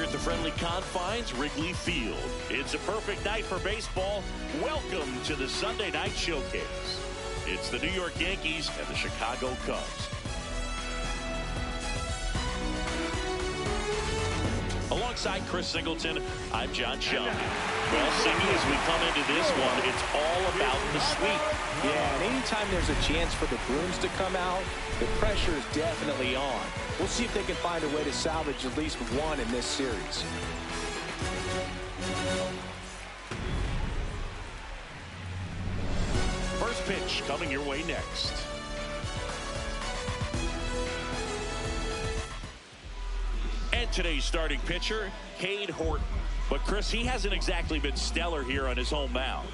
at the friendly confines, Wrigley Field. It's a perfect night for baseball. Welcome to the Sunday Night Showcase. It's the New York Yankees and the Chicago Cubs. Alongside Chris Singleton, I'm John Shelby. Well, Singy, as we come into this one, it's all about the sweep. Yeah, and anytime there's a chance for the Bruins to come out, the pressure is definitely on. We'll see if they can find a way to salvage at least one in this series. First pitch coming your way next. And today's starting pitcher, Cade Horton. But, Chris, he hasn't exactly been stellar here on his home mound.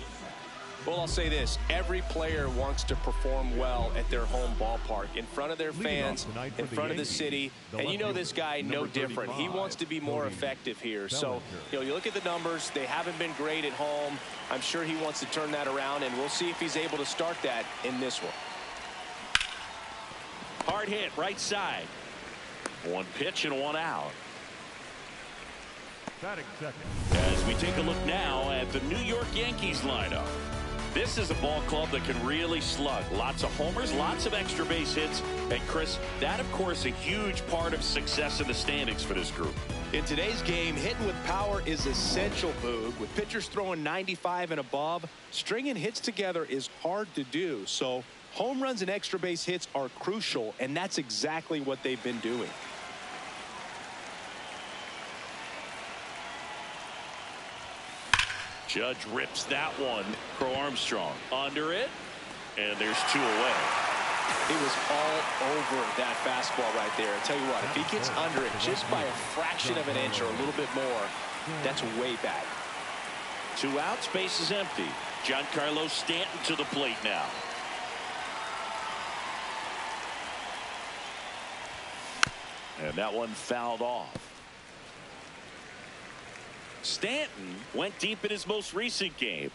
Well, I'll say this. Every player wants to perform well at their home ballpark, in front of their fans, in front of the city. And you know this guy no different. He wants to be more effective here. So, you look at the numbers. They haven't been great at home. I'm sure he wants to turn that around, and we'll see if he's able to start that in this one. Hard hit, right side. One pitch and one out. As we take a look now at the New York Yankees lineup. This is a ball club that can really slug. Lots of homers, lots of extra base hits. And Chris, that of course a huge part of success in the standings for this group. In today's game, hitting with power is essential, Boog. With pitchers throwing 95 and above, stringing hits together is hard to do. So home runs and extra base hits are crucial, and that's exactly what they've been doing. Judge rips that one. Crow Armstrong under it, and there's two away. He was all over that fastball right there. I tell you what, if he gets under it just by a fraction of an inch or a little bit more, that's way back. Two outs, base is empty. Giancarlo Stanton to the plate now. And that one fouled off. Stanton went deep in his most recent game.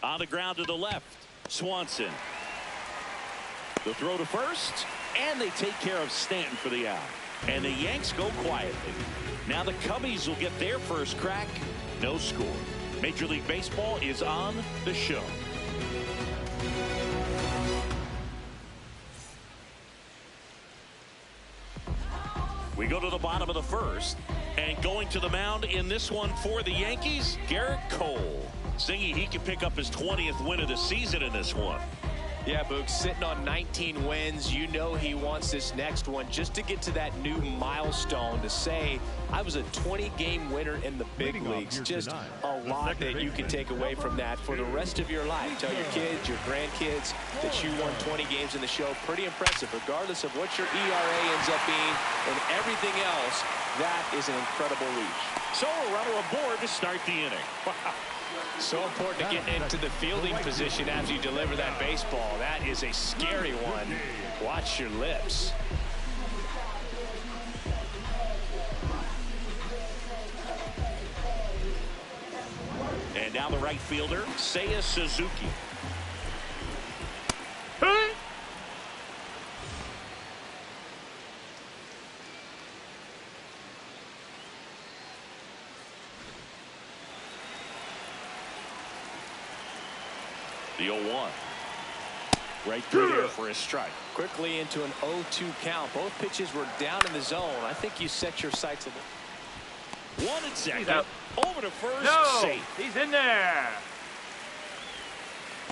On the ground to the left, Swanson. The throw to first, and they take care of Stanton for the out. And the Yanks go quietly. Now the Cubbies will get their first crack. No score. Major League Baseball is on the show. We go to the bottom of the first, and going to the mound in this one for the Yankees, Gerrit Cole. Singy, he can pick up his 20th win of the season in this one. Yeah, Boog, sitting on 19 wins. You know he wants this next one just to get to that new milestone, to say, I was a 20-game winner in the big leagues. Just a lot that you can take away from that for the rest of your life. Tell your kids, your grandkids that you won 20 games in the show. Pretty impressive, regardless of what your ERA ends up being and everything else. That is an incredible reach. So a runner aboard to start the inning. So important to get into the fielding position after you deliver that baseball. That is a scary one. Watch your lips. And now the right fielder, Seiya Suzuki. The 0-1. Right through there for a strike. Quickly into an 0-2 count. Both pitches were down in the zone. I think you set your sights a little. 1 and 2nd. Over to first. No, Safe. he's in there.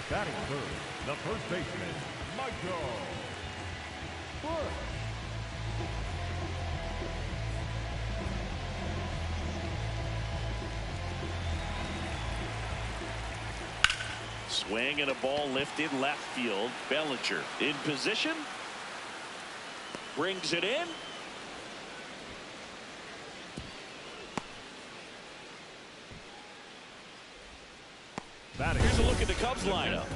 Batting third, the first baseman, Michael. Swing and a ball lifted left field. Bellinger in position. Brings it in. Here's a look at the Cubs lineup.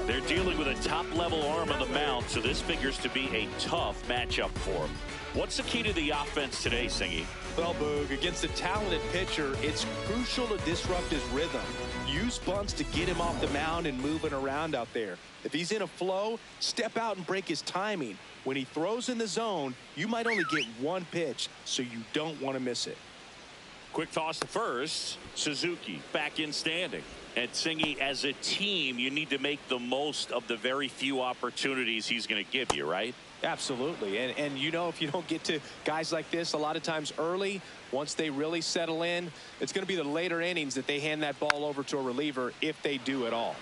They're dealing with a top-level arm on the mound, so this figures to be a tough matchup for them. What's the key to the offense today, Singy? Well, Boog, against a talented pitcher, it's crucial to disrupt his rhythm. Use bunts to get him off the mound and moving around out there. If he's in a flow, step out and break his timing. When he throws in the zone, you might only get one pitch, so you don't want to miss it. Quick toss to first. Suzuki back in standing. And Singy, as a team, you need to make the most of the very few opportunities he's going to give you, right? Absolutely. And you know, if you don't get to guys like this a lot of times early, once they really settle in, it's going to be the later innings that they hand that ball over to a reliever, if they do at all.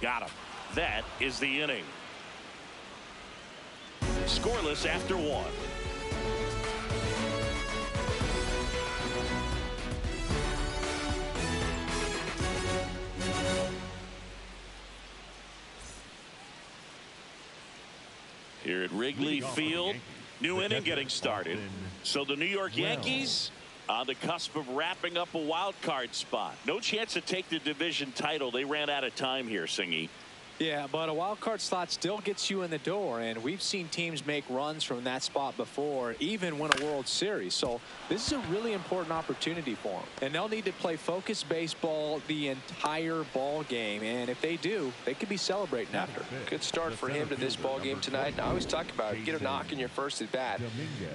Got him. That is the inning. Scoreless after one. Here at Wrigley Field, new inning getting started. So the New York Yankees on the cusp of wrapping up a wild card spot. No chance to take the division title. They ran out of time here, Singy. Yeah, but a wild card slot still gets you in the door, and we've seen teams make runs from that spot before, even win a World Series. So this is a really important opportunity for them, and they'll need to play focused baseball the entire ball game, and if they do, they could be celebrating after. Good start for him to this ball game tonight. And I always talk about it. Get a knock in your first at bat.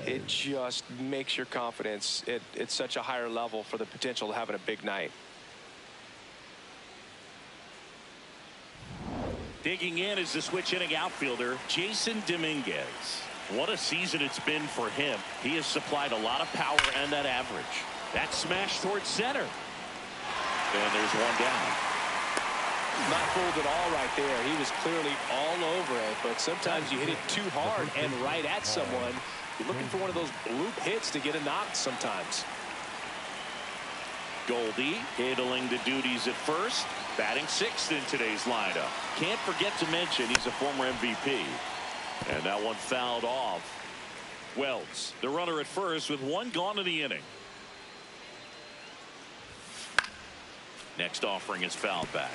It just makes your confidence at such a higher level for the potential of having a big night. Digging in is the switch hitting outfielder, Jason Dominguez. What a season it's been for him. He has supplied a lot of power and that average. That smash towards center. And there's one down. Not fooled at all right there. He was clearly all over it, but sometimes you hit it too hard and right at someone. You're looking for one of those bloop hits to get a knock sometimes. Goldie handling the duties at first, batting sixth in today's lineup. Can't forget to mention he's a former MVP. And that one fouled off. Wells, the runner at first with one gone in the inning. Next offering is fouled back.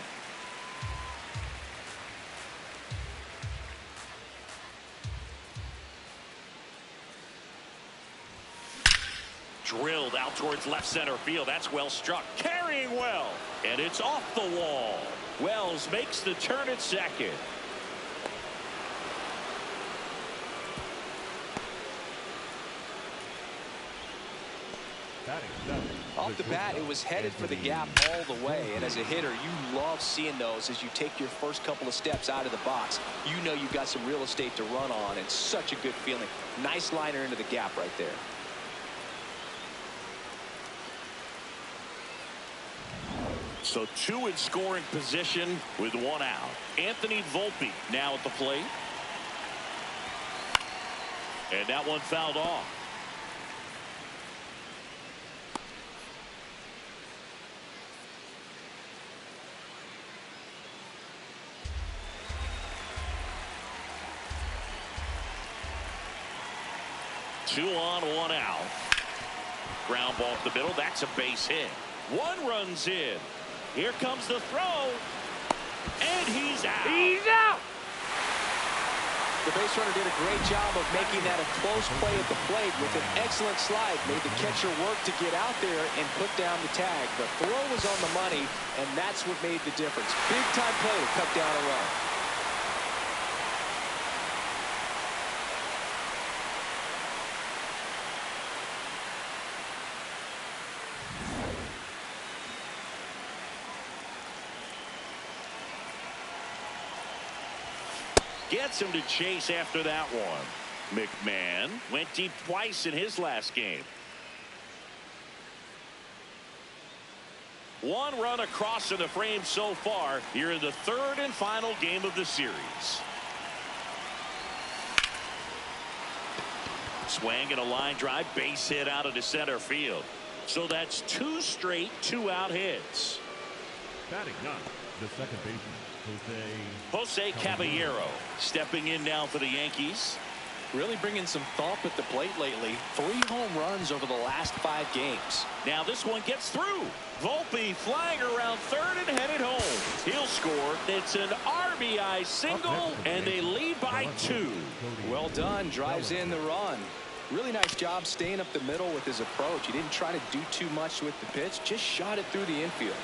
Drilled out towards left center field. That's well struck. Carrying well. And it's off the wall. Wells makes the turn at second. Off the bat, it was headed for the gap all the way. And as a hitter, you love seeing those as you take your first couple of steps out of the box. You know you've got some real estate to run on, and such a good feeling. Nice liner into the gap right there. So two in scoring position with one out. Anthony Volpe now at the plate. And that one fouled off. Two on, one out. Ground ball up the middle. That's a base hit. One runs in. Here comes the throw. And he's out. He's out. The base runner did a great job of making that a close play at the plate with an excellent slide. Made the catcher work to get out there and put down the tag. The throw was on the money, and that's what made the difference. Big time play to cut down a run. Gets him to chase after that one. McMahon went deep twice in his last game. One run across in the frame so far here in the third and final game of the series. Swing and a line drive, base hit out of the center field. So that's two straight two-out hits. Batting ninth, the second baseman, Jose Caballero stepping in now for the Yankees. Really bringing some thump at the plate lately. 3 home runs over the last 5 games. Now this one gets through. Volpe flying around third and headed home. He'll score. It's an RBI. RBI single, and they lead by 2. Well done. Drives in the run. Really nice job staying up the middle with his approach. He didn't try to do too much with the pitch, just shot it through the infield.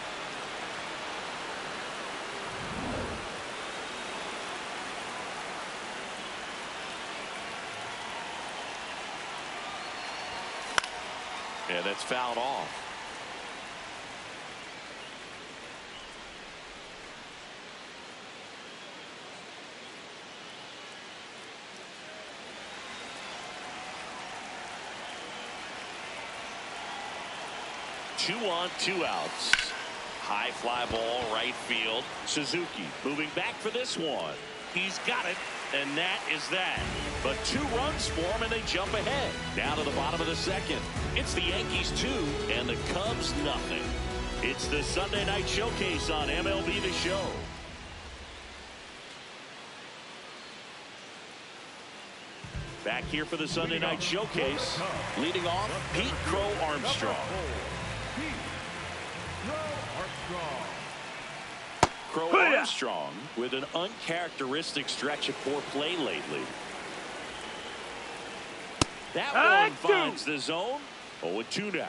Yeah, that's fouled off. Two on, 2 outs. High fly ball, right field. Suzuki moving back for this one. He's got it, and that is that. But 2 runs for him, and they jump ahead. Now to the bottom of the 2nd. It's the Yankees 2 and the Cubs nothing. It's the Sunday night showcase on MLB The Show. Back here for the Sunday night showcase. Leading off, Pete Crow Armstrong. Crow Armstrong with an uncharacteristic stretch of poor play lately. That one finds the zone. 0-2 now.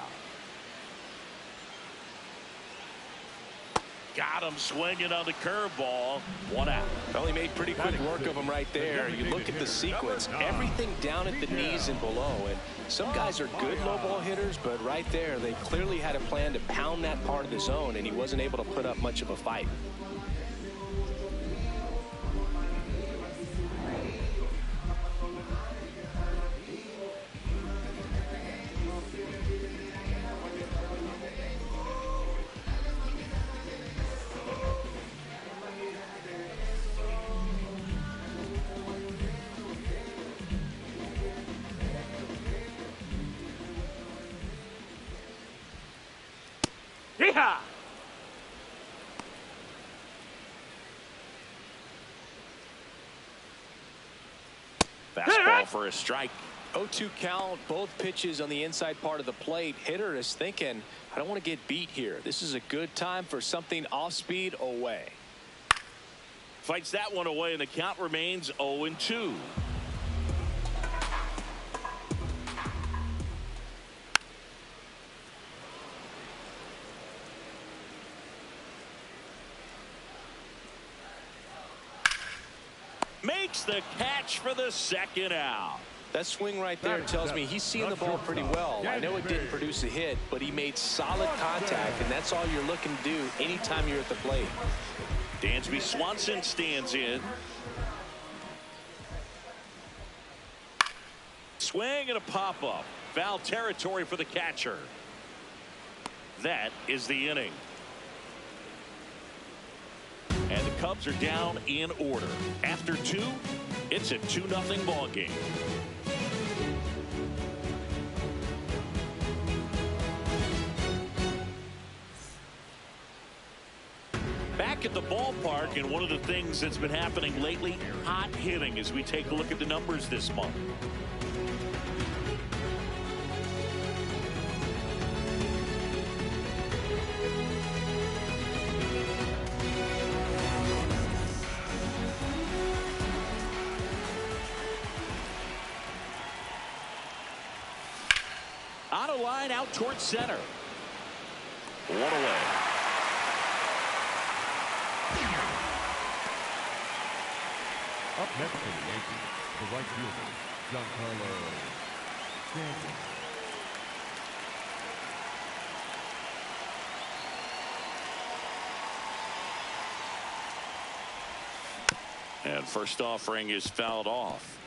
Got him swinging on the curveball. 1 out. Well, he made pretty quick work of him right there. You look at the sequence, everything down at the knees and below. And some guys are good low ball hitters, but right there, they clearly had a plan to pound that part of the zone, and he wasn't able to put up much of a fight. Yeehaw! Fastball for a strike. 0-2 count, both pitches on the inside part of the plate. Hitter is thinking, I don't want to get beat here. This is a good time for something off speed away. Fights that one away, and the count remains 0-2. Makes the catch for the 2nd out. That swing right there tells me he's seeing the ball pretty well. I know it didn't produce a hit, but he made solid contact, and that's all you're looking to do anytime you're at the plate. Dansby Swanson stands in. Swing and a pop-up. Foul territory for the catcher. That is the inning. And the Cubs are down in order. After 2, it's a 2-0 ball game. Back at the ballpark, and one of the things that's been happening lately, hot hitting as we take a look at the numbers this month. On a line out towards center. 1 away. Up next for the Yankees, the right fielder, Giancarlo Stanton. And first offering is fouled off.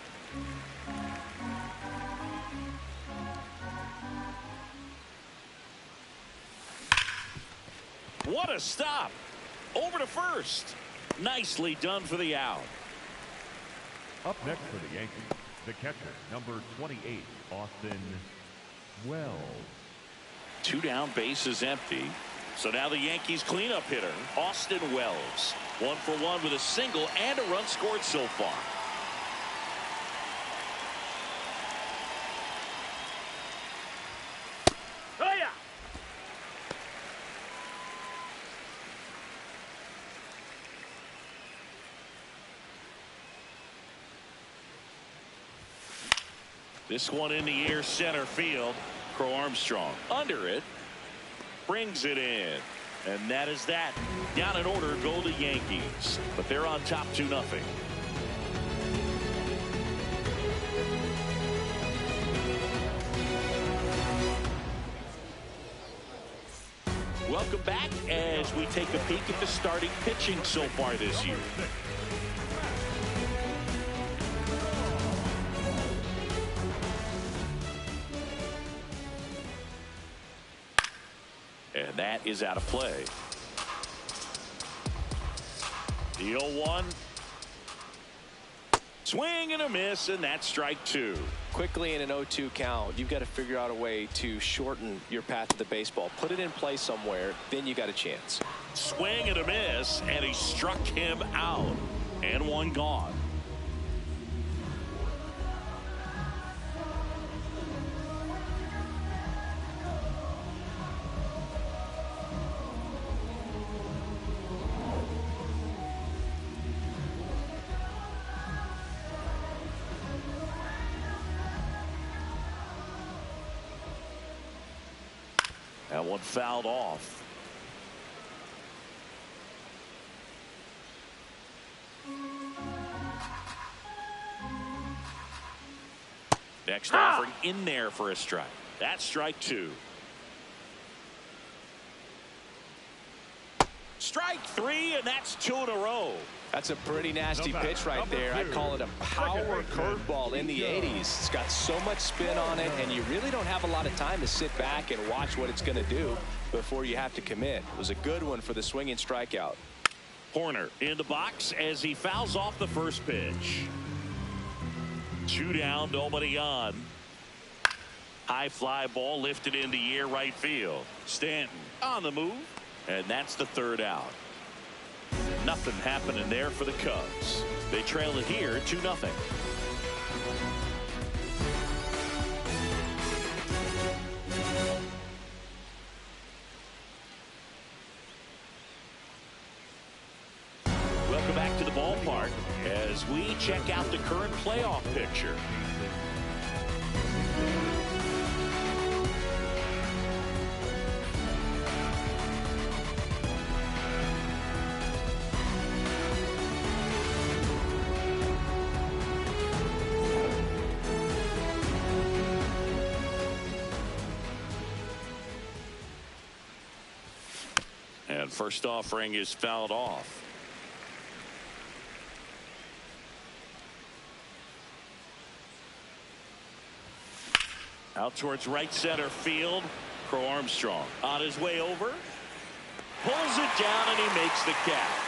What a stop. Over to first. Nicely done for the out. Up next for the Yankees, the catcher, number 28, Austin Wells. 2 down, bases empty. So now the Yankees cleanup hitter, Austin Wells. 1 for 1 with a single and a run scored so far. Oh, yeah. This one in the air, center field. Crow Armstrong under it, brings it in, and that is that. Down in order go the Yankees, but they're on top 2-0. Welcome back as we take a peek at the starting pitching so far this year. And that is out of play. The 0-1. Swing and a miss, and that's strike 2. Quickly in an 0-2 count, you've got to figure out a way to shorten your path to the baseball. Put it in play somewhere, then you got a chance. Swing and a miss, and he struck him out. And one gone. That one fouled off. Next offering in there for a strike. That's strike 2. Strike 3, and that's 2 in a row. That's a pretty nasty pitch right there. I'd call it a power curveball in the 80s. It's got so much spin on it, and you really don't have a lot of time to sit back and watch what it's going to do before you have to commit. It was a good one for the swinging strikeout. Horner in the box as he fouls off the first pitch. 2 down, nobody on. High fly ball lifted in the air, right field. Stanton on the move, and that's the 3rd out. Nothing happening there for the Cubs. They trail it here 2-0. Welcome back to the ballpark as we check out the current playoff picture. And first offering is fouled off. Out towards right center field. Crow Armstrong on his way over. Pulls it down and he makes the catch.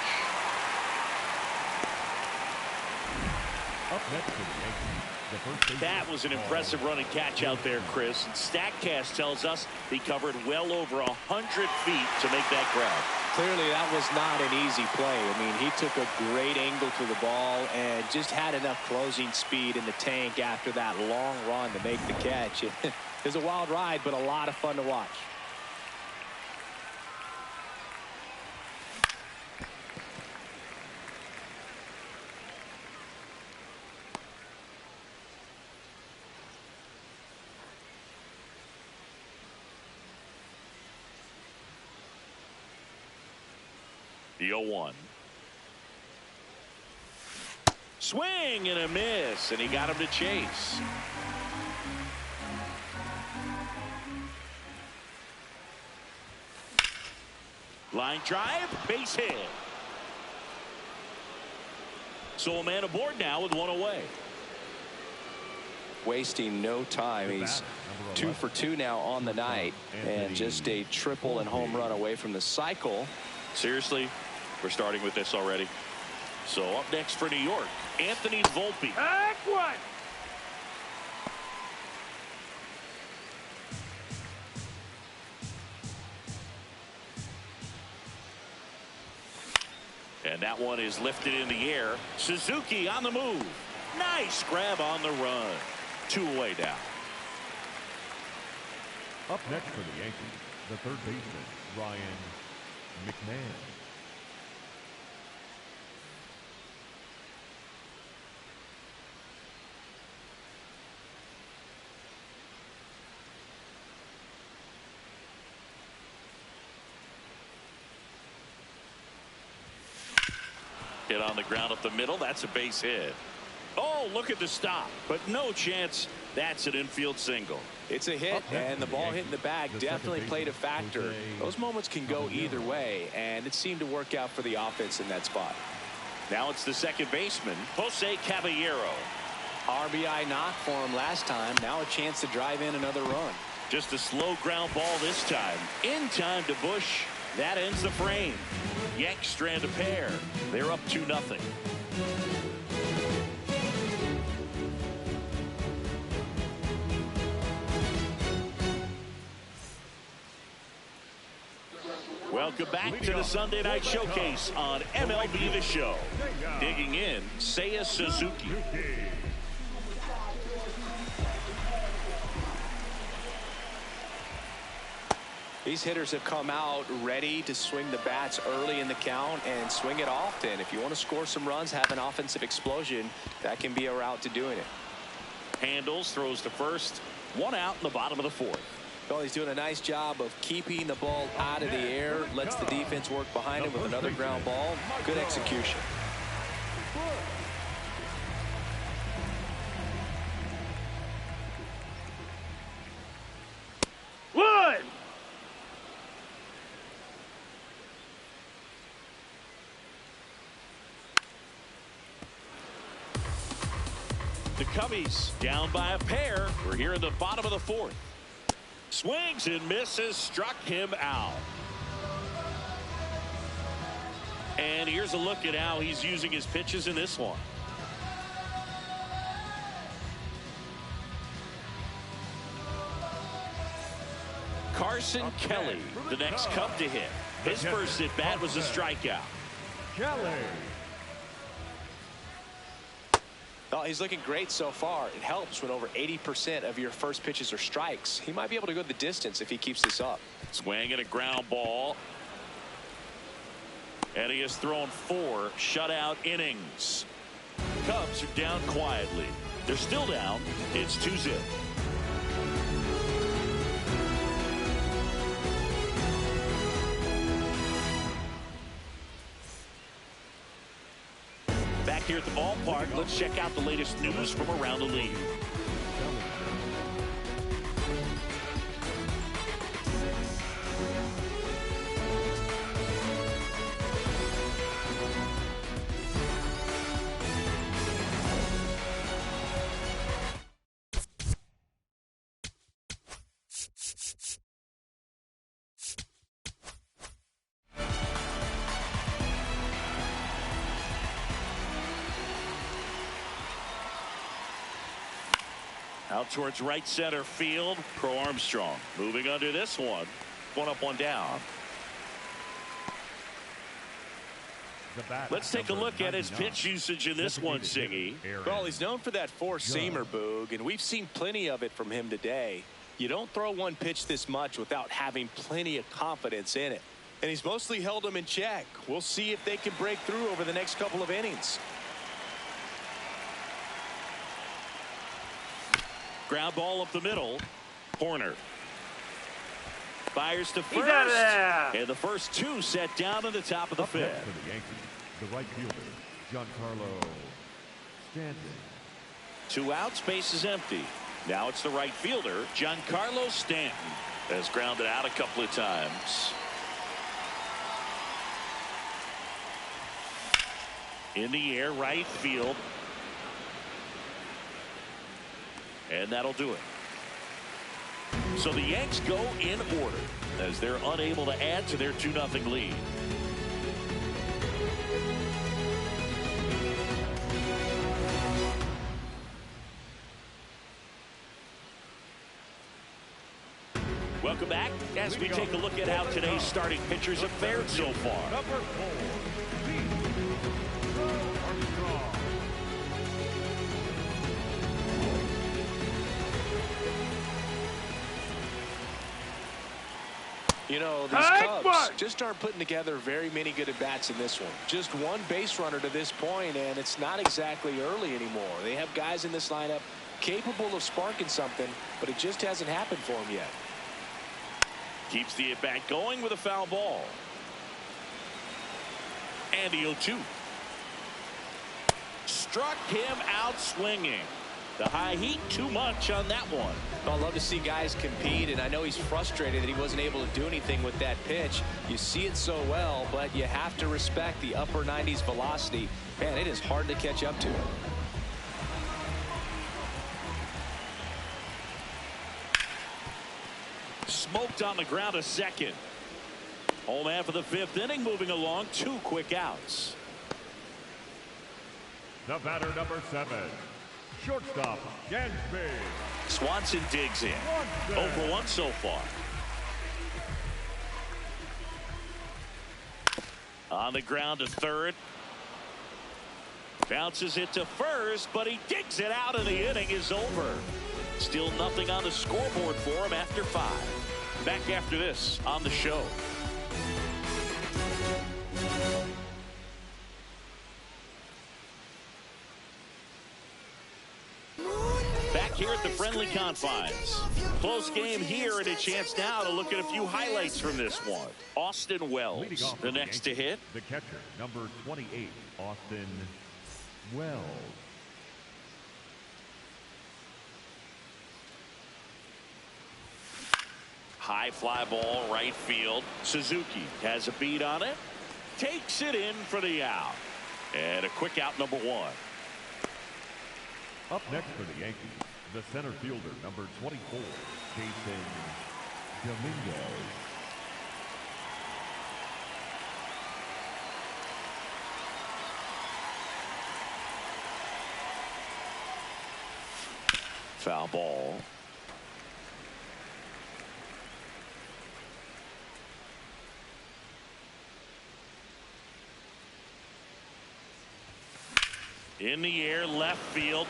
Up next for the Yankees, the first baseman. That was an impressive running catch out there, Chris. And StatCast tells us he covered well over 100 feet to make that grab. Clearly that was not an easy play. I mean, he took a great angle to the ball and just had enough closing speed in the tank after that long run to make the catch. It was a wild ride, but a lot of fun to watch. The 0-1. Swing and a miss, and he got him to chase. Line drive, base hit. So a man aboard now with one away. Wasting no time. He's 2 for 2 now on the night, and just a triple and home run away from the cycle. Seriously, we're starting with this already. So up next for New York, Anthony Volpe. What? And that one is lifted in the air. Suzuki on the move. Nice grab on the run. 2 away now. Up next for the Yankees, the third baseman, Ryan McMahon. Hit on the ground up the middle. That's a base hit. Oh, look at the stop, but no chance. That's an infield single. It's a hit, and the ball hitting the bag definitely played a factor. Those moments can go either way, and it seemed to work out for the offense in that spot. Now it's the second baseman, Jose Caballero. RBI knock for him last time. Now a chance to drive in another run. Just a slow ground ball this time. In time to Bush. That ends the frame. Yanks strand a pair. They're up 2-0. Welcome back to the Sunday Night Showcase on MLB The Show. Digging in, Seiya Suzuki. These hitters have come out ready to swing the bats early in the count and swing it often. If you want to score some runs, have an offensive explosion, that can be a route to doing it. Handles, throws to first. One out in the bottom of the fourth. Well, he's doing a nice job of keeping the ball out of the air. Lets the defense work behind him with another ground ball. Good execution. One. The Cubbies down by a pair. We're here in the bottom of the fourth. Swings and misses, struck him out. And here's a look at how he's using his pitches in this one. Carson Kelly, the next Cub to hit. His first at bat was a strikeout. Kelly. Oh, he's looking great so far. It helps when over 80% of your first pitches are strikes. He might be able to go the distance if he keeps this up. Swing and a ground ball. And he has thrown 4 shutout innings. Cubs are down quietly. They're still down. It's 2-0. Back here at the ballpark, let's check out the latest news from around the league. Out towards right center field. Crow Armstrong moving under this one. One up, one down. Let's take a look at his pitch usage in this one, Singy. Well, he's known for that four-seamer, Boog, and we've seen plenty of it from him today. You don't throw one pitch this much without having plenty of confidence in it. And he's mostly held them in check. We'll see if they can break through over the next couple of innings. Ground ball up the middle. Horner fires to first. He's out of there. And the first 2 set down in the top of the fifth. For the Yankees, the right fielder, Giancarlo Stanton. 2 outs, base is empty. Now it's the right fielder, Giancarlo Stanton, has grounded out a couple of times. In the air, right field. And that'll do it. So the Yanks go in order as they're unable to add to their 2-0 lead. Welcome back as we take a look at how today's starting pitchers have fared so far. Number 4, Armstrong. You know, these Cubs just aren't putting together very many good at-bats in this one. Just one base runner to this point, and it's not exactly early anymore. They have guys in this lineup capable of sparking something, but it just hasn't happened for them yet. Keeps the at-bat going with a foul ball. And the 0-2. struck him out swinging. The high heat, too much on that one. Well, I love to see guys compete, and I know he's frustrated that he wasn't able to do anything with that pitch. You see it so well, but you have to respect the upper 90s velocity. Man, it is hard to catch up to it. Smoked on the ground to second. Home half of the 5th inning, moving along, 2 quick outs. The batter, number 7, shortstop, Yankee. Swanson digs in. 0 for 1 so far. On the ground to third. Bounces it to first, but he digs it out, and the inning is over. Still nothing on the scoreboard for him after 5. Back after this on the show. Back here at the friendly confines. Close game here, and a chance now to look at a few highlights from this one. Austin Wells, the next to hit. The catcher, number 28, Austin Wells. High fly ball, right field. Suzuki has a beat on it. Takes it in for the out. And a quick out, number 1. Up next for the Yankees, the center fielder, number 24, Jason Dominguez. Foul ball. In the air, left field.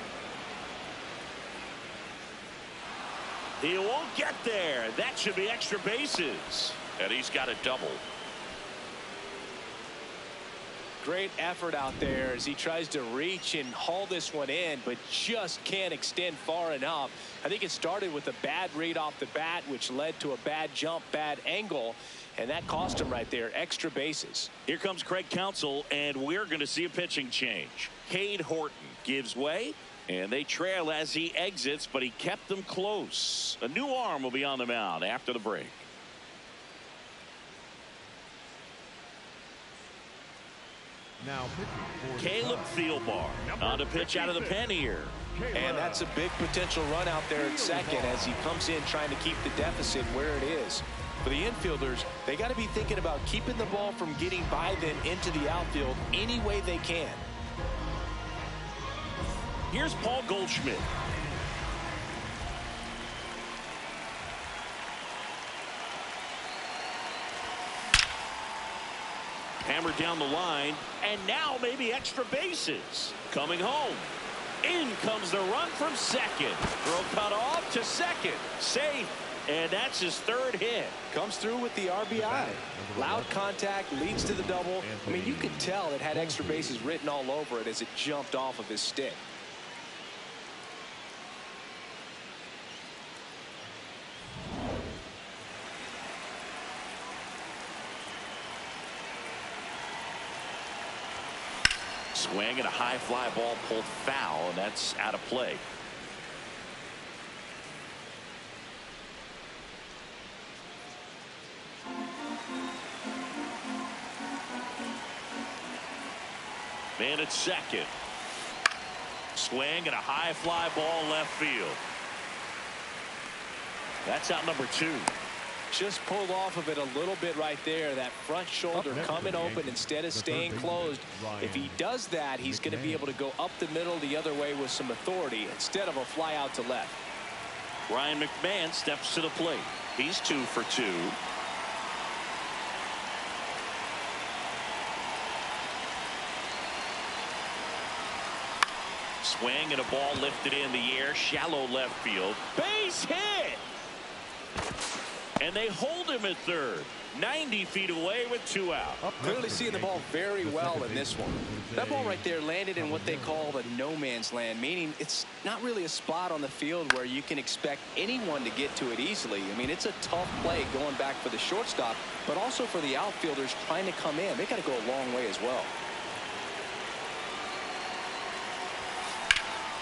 He won't get there. That should be extra bases. And he's got a double. Great effort out there as he tries to reach and haul this one in, but just can't extend far enough. I think it started with a bad read off the bat, which led to a bad jump, bad angle, and that cost him right there. Extra bases. Here comes Craig Counsell, and we're going to see a pitching change. Cade Horton gives way, and they trail as he exits, but he kept them close. A new arm will be on the mound after the break. Now Caleb Thielbar on the pitch out of the pen here. And that's a big potential run out there at second as he comes in trying to keep the deficit where it is. For the infielders, they got to be thinking about keeping the ball from getting by them into the outfield any way they can. Here's Paul Goldschmidt. Hammered down the line, and now maybe extra bases. Coming home. In comes the run from second. Throw cut off to second. Safe. And that's his 3rd hit. Comes through with the RBI. Loud contact leads to the double. I mean, you could tell it had extra bases written all over it as it jumped off of his stick. Swing and a high fly ball pulled foul, and that's out of play. Man at second. Swing and a high fly ball left field. That's out number 2. Just pulled off of it a little bit right there. That front shoulder coming open instead of staying closed. If he does that, he's going to be able to go up the middle the other way with some authority instead of a fly out to left. Ryan McMahon steps to the plate. He's 2 for 2. Swing and a ball lifted in the air, shallow left field. Base hit! And they hold him at third. 90 feet away with 2 out. Clearly seeing the ball very well in this one. That ball right there landed in what they call the no man's land, meaning it's not really a spot on the field where you can expect anyone to get to it easily. I mean, it's a tough play going back for the shortstop, but also for the outfielders trying to come in. They got to go a long way as well.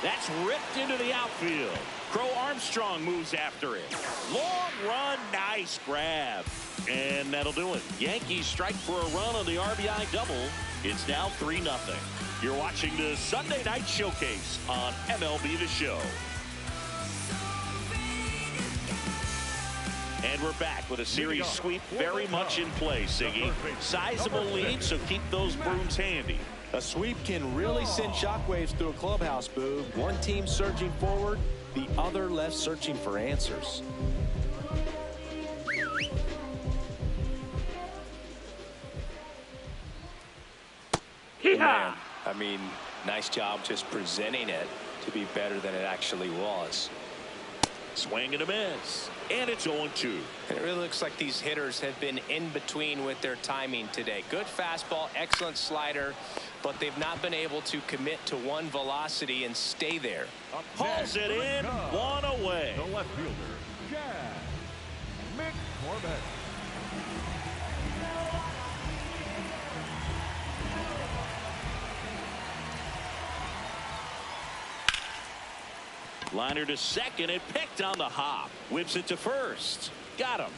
That's ripped into the outfield. Crow Armstrong moves after it. Long run, nice grab. And that'll do it. Yankees strike for a run on the RBI double. It's now 3-0. You're watching the Sunday Night Showcase on MLB The Show. And we're back with a series sweep very much in play, Siggy. Sizable lead, so keep those brooms handy. A sweep can really send shockwaves through a clubhouse, Boo. One team surging forward, the other left searching for answers. Man, I mean, nice job just presenting it to be better than it actually was. Swing and a miss. And it's 0-2. It really looks like these hitters have been in between with their timing today. Good fastball, excellent slider, but they've not been able to commit to one velocity and stay there. Hauls it in, one away. The left fielder, Mick Corbett. Liner to second and picked on the hop. Whips it to first. Got him.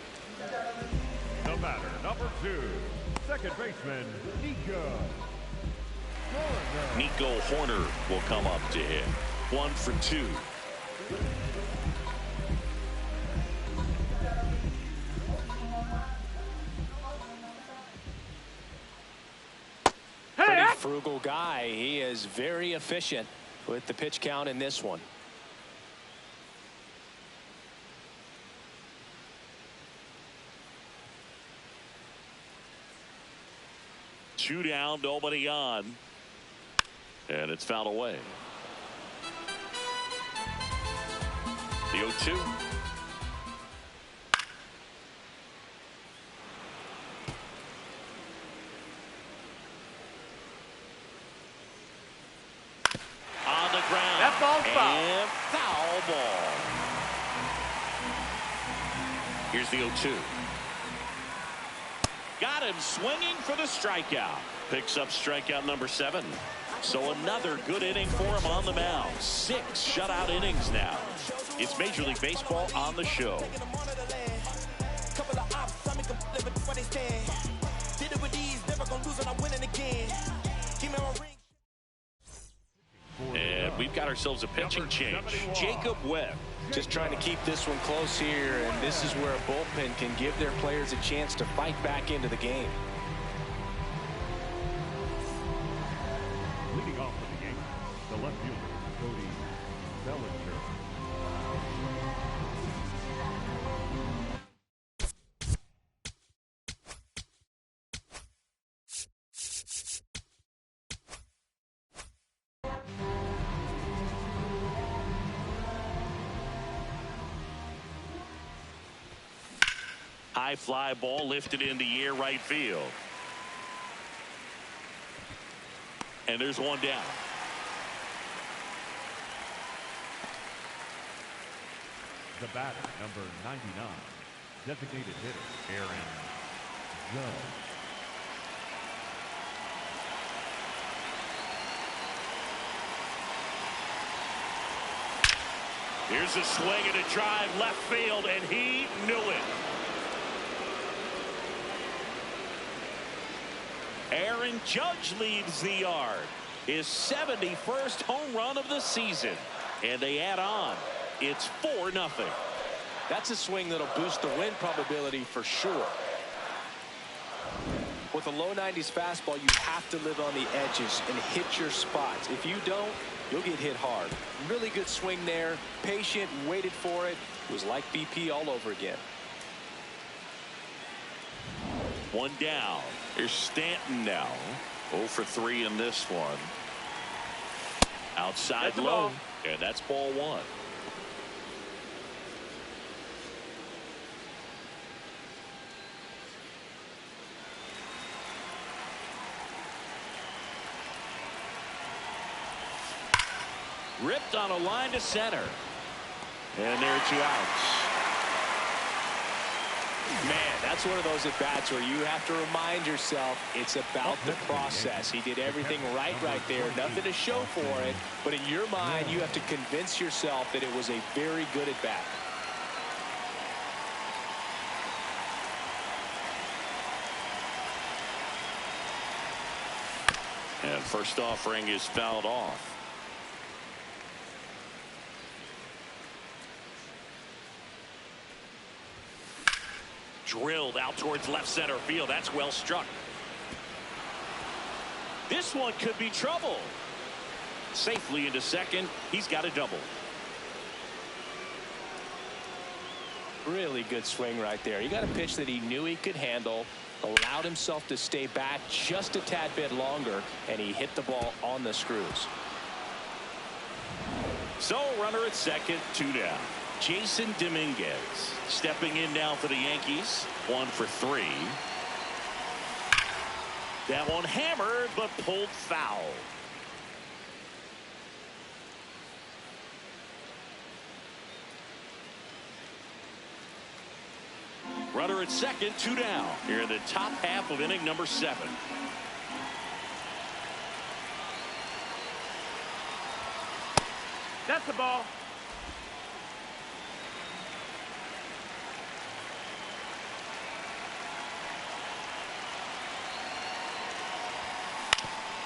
The batter, number 2, second baseman, Nico Horner will come up to hit. 1 for 2. Pretty frugal guy. He is very efficient with the pitch count in this one. Two down, nobody on. And it's fouled away. The 0-2. On the ground. That ball's foul. And foul ball. Here's the 0-2. Got him swinging for the strikeout. Picks up strikeout number 7. So another good inning for him on the mound. 6 shutout innings now. It's Major League Baseball on the show. And we've got ourselves a pitching change. Jacob Webb. Just trying to keep this one close here, and this is where a bullpen can give their players a chance to fight back into the game. Leading off for the Yankees, the left fielder, Cody Bellinger. High fly ball lifted in the air right field. And there's one down. The batter, number 99, designated hitter, Aaron Judge. Here's a swing and a drive left field, and he knew it. Aaron Judge leads the yard. His 71st home run of the season. And they add on. It's 4-0. That's a swing that'll boost the win probability for sure. With a low 90s fastball, you have to live on the edges and hit your spots. If you don't, you'll get hit hard. Really good swing there. Patient, waited for it. It was like BP all over again. One down. Here's Stanton now. 0 for 3 in this one. Outside low. And that's ball 1. Ripped on a line to center. And there are 2 outs. Man, that's one of those at-bats where you have to remind yourself it's about the process. He did everything right there. Nothing to show for it. But in your mind, you have to convince yourself that it was a very good at-bat. And first offering is fouled off. Drilled out towards left center field. That's well struck. This one could be trouble. Safely into second. He's got a double. Really good swing right there. He got a pitch that he knew he could handle, allowed himself to stay back just a tad bit longer, and he hit the ball on the screws. So runner at second, 2 down. Jason Dominguez stepping in now for the Yankees. 1 for 3. That one hammered but pulled foul. Runner at second, 2 down. Here in the top half of inning number 7. That's the ball.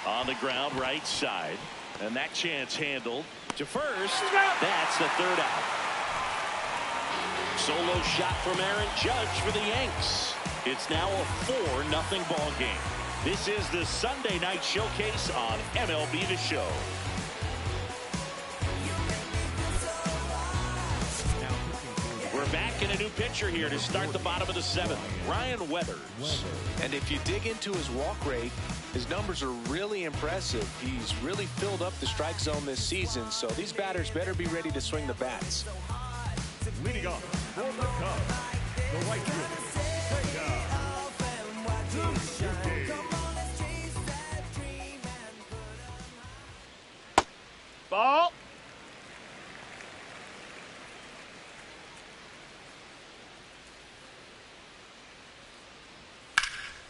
On the ground, right side. And that chance handled to first. That's the 3rd out. Solo shot from Aaron Judge for the Yanks. It's now a 4-0 ball game. This is the Sunday night showcase on MLB The Show. We're back in a new pitcher here to start the bottom of the 7th. Ryan Weathers. And if you dig into his walk rate, his numbers are really impressive. He's really filled up the strike zone this season, so these batters better be ready to swing the bats. Leading off for the Cubs, the right fielder, Ball.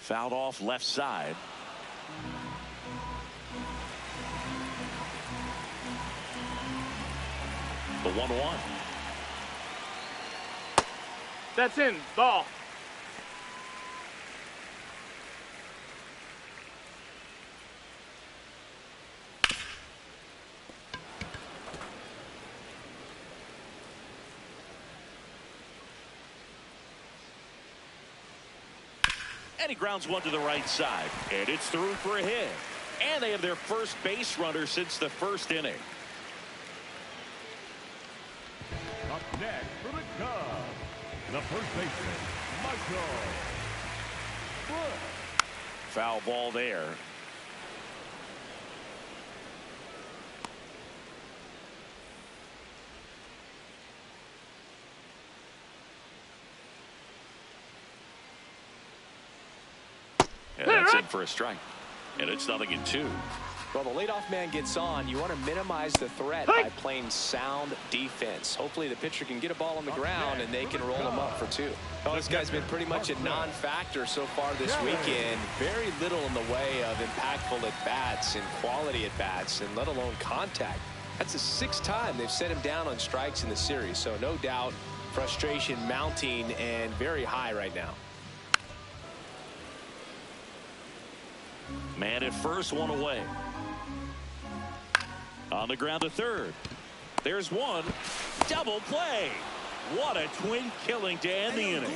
Fouled off left side. The 1-1. That's in. Ball. And he grounds one to the right side. And it's through for a hit. And they have their first base runner since the 1st inning. Up next for the Cubs, the first baseman, Michael Brooks. Foul ball there. And that's in for a strike. And it's 0-2. Well, the leadoff man gets on. You want to minimize the threat by playing sound defense. Hopefully the pitcher can get a ball on the ground and they can roll him up for 2. Well, this guy's been pretty much a non-factor so far this weekend. Very little in the way of impactful at-bats and quality at-bats, and let alone contact. That's the 6th time they've set him down on strikes in the series. So no doubt frustration mounting and very high right now. Man at first, 1 away. On the ground to 3rd. There's 1. Double play. What a twin killing to end the inning.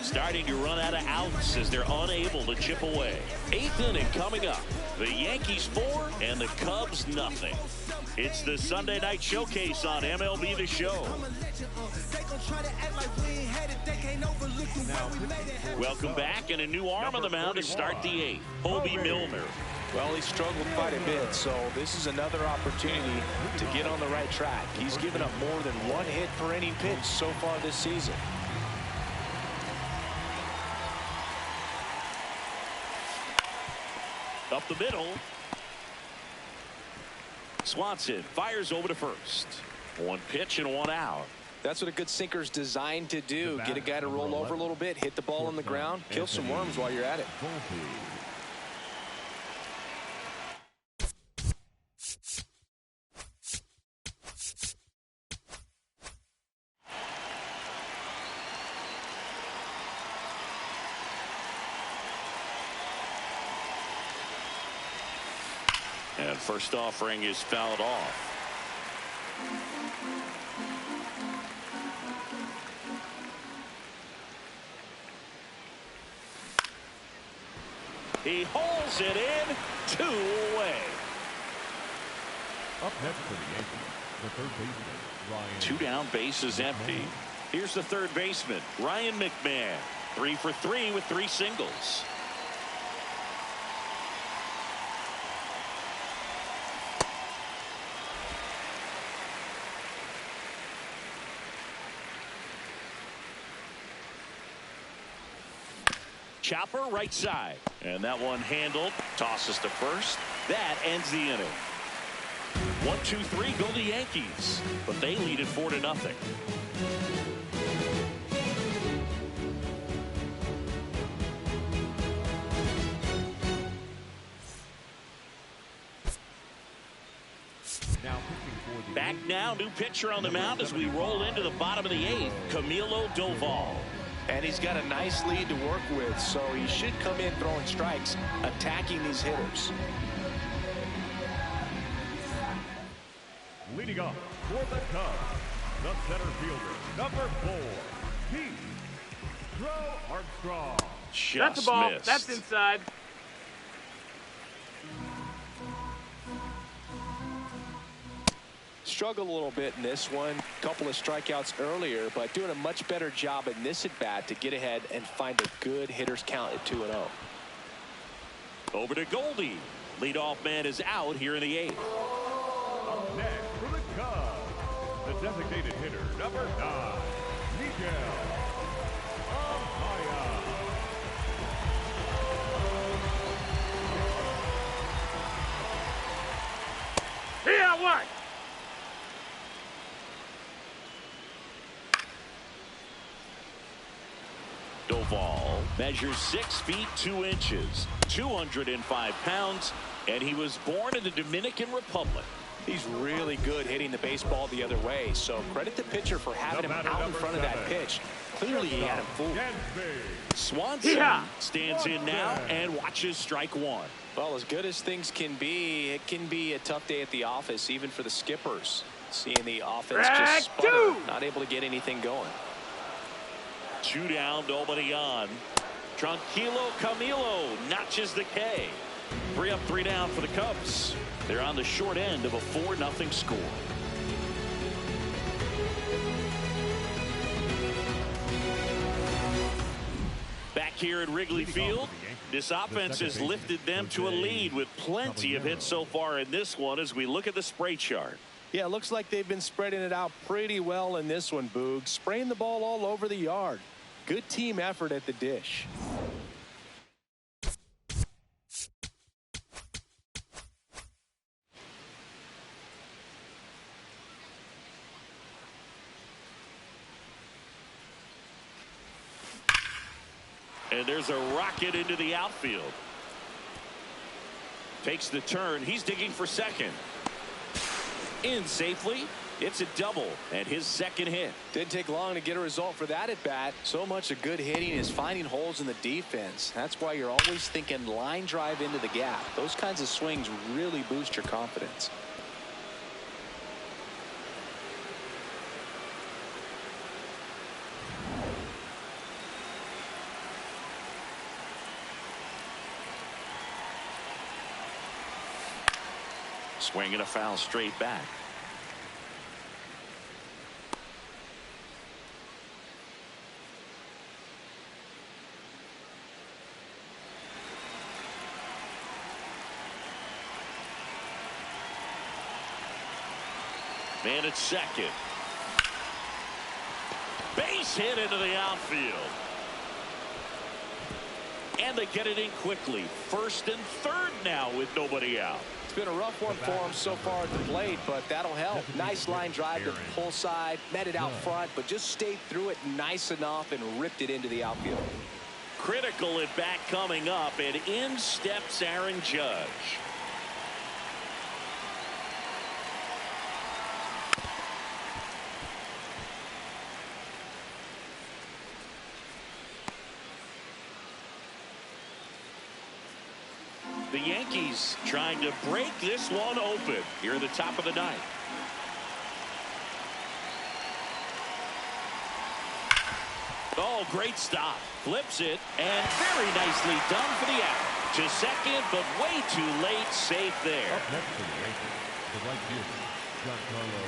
Starting to run out of outs as they're unable to chip away. 8th inning coming up. The Yankees 4 and the Cubs nothing. It's the Sunday night showcase on MLB The Show. Welcome back, and a new arm on the mound to start the 8th. Hobie Milner. Well, he struggled quite a bit, so this is another opportunity to get on the right track. He's given up more than 1 hit per inning pitch so far this season. Up the middle. Swanson fires over to first. 1 pitch and 1 out. That's what a good sinker is designed to do. Get a guy to roll over a little bit, hit the ball on the ground, kill some worms while you're at it. And first offering is fouled off. He hauls it in, 2 away. Up next for the Yankees, the third baseman, Ryan. 2 down, base is empty. Here's the third baseman, Ryan McMahon. 3 for 3 with 3 singles. Chopper right side, and that one handled. Tosses to first. That ends the inning. 1-2-3 go the Yankees, but they lead it 4-0. Back now, new pitcher on the mound as we roll into the bottom of the 8th, Camilo Doval. And he's got a nice lead to work with, so he should come in throwing strikes, attacking these hitters. Leading off for the Cubs, the center fielder, number 4, Cade Armstrong. Just That's a ball. missed. That's inside. Struggled a little bit in this one. Couple of strikeouts earlier, but doing a much better job in this at bat to get ahead and find a good hitter's count at 2-0. Over to Goldie. Leadoff man is out here in the 8th. Up next for the Cubs, the designated hitter, number 9, Miguel Amaya. Here, what? Doval measures 6 feet 2 inches, 205 pounds, and he was born in the Dominican Republic. He's really good hitting the baseball the other way, so credit the pitcher for having him out in front of that pitch. Clearly he had him fooled. Swanson stands in now and watches strike 1. Well, as good as things can be, it can be a tough day at the office, even for the skippers. Seeing the offense just sputter, not able to get anything going. 2 down, nobody on. Tranquilo Camilo notches the K. 3 up, 3 down for the Cubs. They're on the short end of a 4-0 score. Back here at Wrigley Field, this offense has lifted them to a lead with plenty of hits so far in this one as we look at the spray chart. Yeah, it looks like they've been spreading it out pretty well in this one, Boog. Spraying the ball all over the yard. Good team effort at the dish. And there's a rocket into the outfield. Takes the turn. He's digging for second. In safely. It's a double and his second hit. Didn't take long to get a result for that at bat. So much of good hitting is finding holes in the defense. That's why you're always thinking line drive into the gap. Those kinds of swings really boost your confidence. Swing and a foul straight back. Man at second. Base hit into the outfield. And they get it in quickly. First and third now with nobody out. It's been a rough one for him so far at the plate, but that'll help. Nice line drive to the pull side, met it out front, but just stayed through it nice enough and ripped it into the outfield. Critical at bat coming up, and in steps Aaron Judge. The Yankees trying to break this one open here in the top of the ninth. Oh, great stop. Flips it, and very nicely done for the out. To second, but way too late. Safe there. Up next for the Yankees, the right fielder, Giancarlo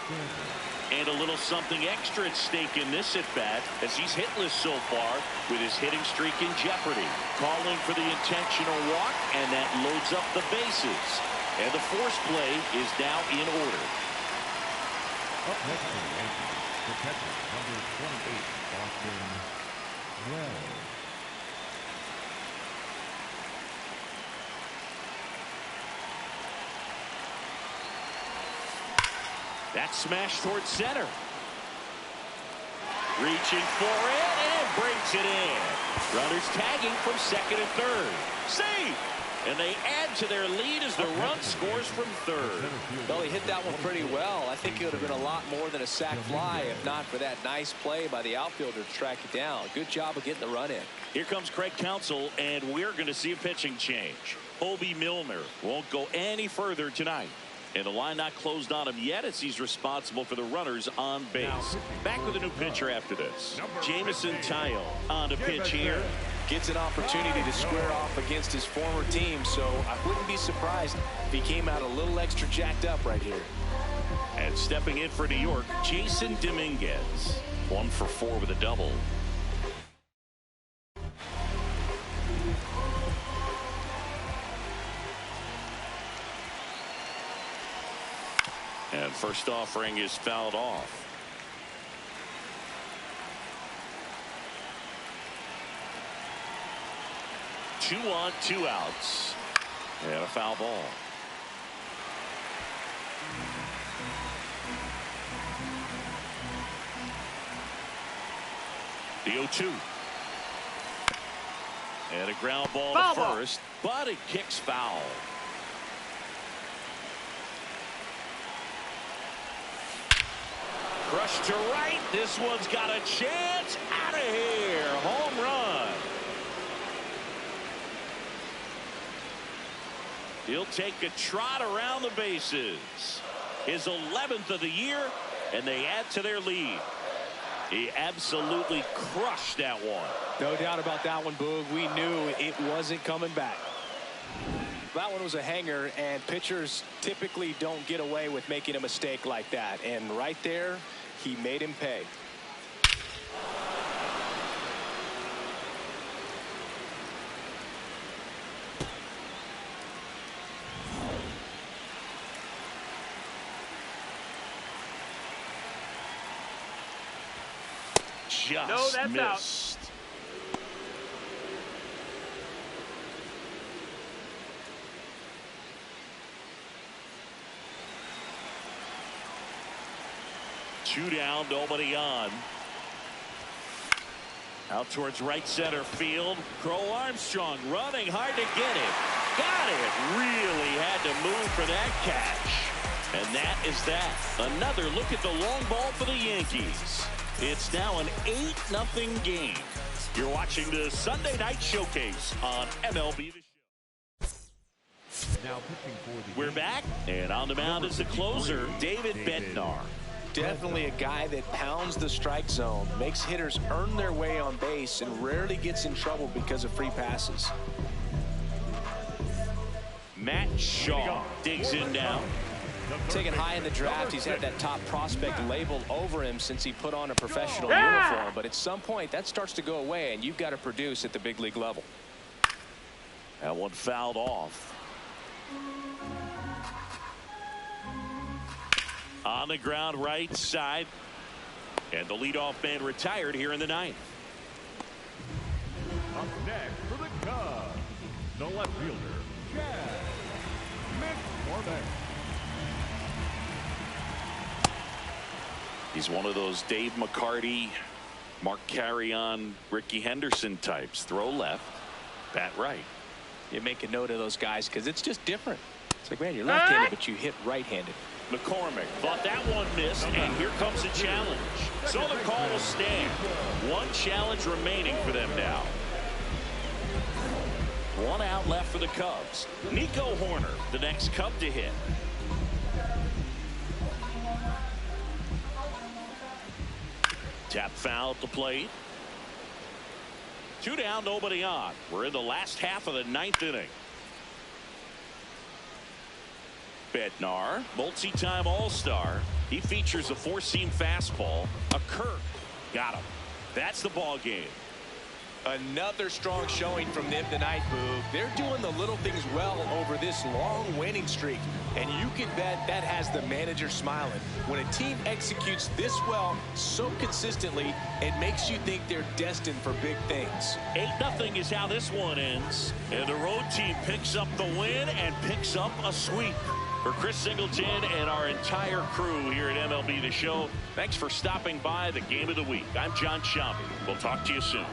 Stanton. And a little something extra at stake in this at-bat, as he's hitless so far with his hitting streak in jeopardy. Calling for the intentional walk, and that loads up the bases. And the force play is now in order. Up next for the Yankees, the catcher, number 28, Austin Wells. That smash towards center. Reaching for it and brings it in. Runners tagging from second and third. Safe! And they add to their lead as the run scores from third. Well, he hit that one pretty well. I think it would have been a lot more than a sac fly if not for that nice play by the outfielder to track it down. Good job of getting the run in. Here comes Craig Counsell, and we're going to see a pitching change. Obi Milner won't go any further tonight. And the line not closed on him yet as he's responsible for the runners on base. Back with a new pitcher after this. Jamison Tyone on to pitch here. Gets an opportunity to square off against his former team, so I wouldn't be surprised if he came out a little extra jacked up right here. And stepping in for New York, Jason Dominguez. 1 for 4 with a double. And first offering is fouled off. Two on, 2 outs. And a foul ball. The 0-2. And a ground ball to first, but it kicks foul. Crushed to right. This one's got a chance. Out of here. Home run. He'll take a trot around the bases. His 11th of the year, and they add to their lead. He absolutely crushed that one. No doubt about that one, Boog. We knew it wasn't coming back. That one was a hanger, and pitchers typically don't get away with making a mistake like that. And right there, he made him pay. Just missed. Out. Two down, nobody on. Out towards right center field. Crow Armstrong running hard to get it. Got it. Really had to move for that catch. And that is that. Another look at the long ball for the Yankees. It's now an 8-0 game. You're watching the Sunday Night Showcase on MLB The Show. Now pitching for the We're back, and on the mound is the closer, David Bednar. Definitely a guy that pounds the strike zone, makes hitters earn their way on base, and rarely gets in trouble because of free passes. Matt Shaw digs in now. Taken high in the draft, he's had that top prospect labeled over him since he put on a professional uniform. But at some point, that starts to go away, and you've got to produce at the big league level. That one fouled off. On the ground right side. And the leadoff man retired here in the ninth. Up next for the Cubs, the left fielder, Chad McCormick. He's one of those Dave McCarty, Mark Carrion, Ricky Henderson types. Throw left, bat right. You make a note of those guys because it's just different. It's like, man, you're left-handed, but you hit right-handed. McCormick thought that one missed, and here comes a challenge. So the call will stand. One challenge remaining for them now. One out left for the Cubs. Nico Horner, the next Cub to hit. Tap foul at the plate. 2 down, nobody on. We're in the last half of the 9th inning. Bednar, multi-time All-Star. He features a 4-seam fastball, a curve. Got him. That's the ball game. Another strong showing from them tonight, Boog. They're doing the little things well over this long winning streak, and you can bet that has the manager smiling. When a team executes this well so consistently, it makes you think they're destined for big things. 8-0 is how this one ends, and the road team picks up the win and picks up a sweep. For Chris Singleton and our entire crew here at MLB The Show, thanks for stopping by the Game of the Week. I'm John Sciambi. We'll talk to you soon.